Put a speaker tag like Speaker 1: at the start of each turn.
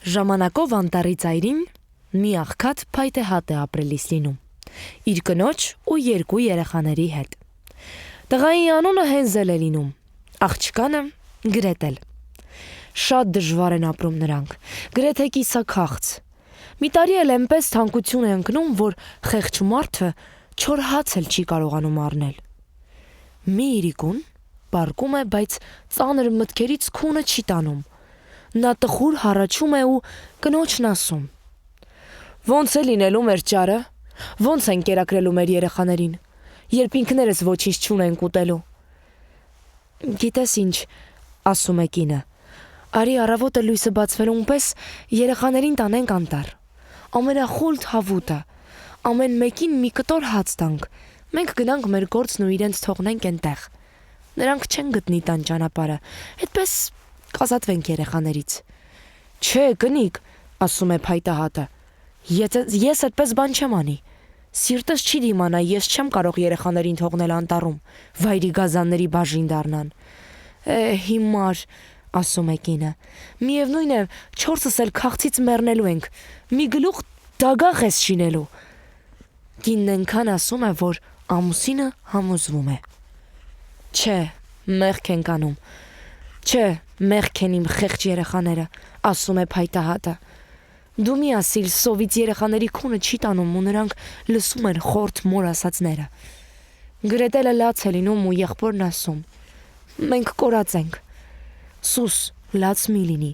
Speaker 1: Ժամանակով անտառի ծայրին մի աղքատ փայտեհատ է ապրելիս լինում, իր կնոջ ու 2 երեխաների հետ։ Տղայի անունը Հենզել է լինում, աղջկանը Գրետել։ Շատ դժվար են ապրում նրանք, գրեթե կիսաքաղց։ Մի տարի էլ այնպես թանկություն է ընկնում, որ խեղճ մարդը չոր հաց էլ չի կարողանում առնել։ Մի իրիկուն բարկում է, բայց ծանր մտքերից քունը չի տանում։ Նա տխուր հառաչում է ու կնոջն ասում. «Ոնց է լինելու մեր ճարը, ոնց են կերակրելու մեր երեխաներին, երբ ինքներս ոչինչ չունենք ուտելու»։ «Գիտես ինչ», ասում է կինը, «արի առավոտը լույսը բացվելուն պես երեխաներին տանենք անտառ, ամենախուլ հավուտը, ամեն մեկին մի կտոր հաց տանք, մենք գնանք մեր գործն ու իրենց թողնենք այնտեղ, նրանք չեն գտնի տան ճանապարհը, այդպես կազատվենք երեխաներից»։ «Չէ, կնիկ», ասում է փայտահատը, ես այդպես բան չեմ անի, սիրտս չի դիմանա, ես չեմ կարող երեխաներին թողնել անտառում, վայրի գազանների բաժին դառնան։ Հիմար, ասում է կինը, միևնույն է, 4-ս էլ քաղցից մեռնելու ենք, մի գլուխ դագաղ ես շինելու։ Կինն այնքան ասում է, որ ամուսինը համոզվում է։ Չէ, մեղք ենք անում, չէ, մեղք են իմ խեղճ երեխաները, ասում է փայտահատը։ Դու մի ասիլ, սովից երեխաների քունը չի տանում ու նրանք լսում են խորթ մոր ասածները։ Գրետելը լաց է լինում ու եղբորն ասում. «Մենք կորած ենք»։ Սուս, լաց մի լինի,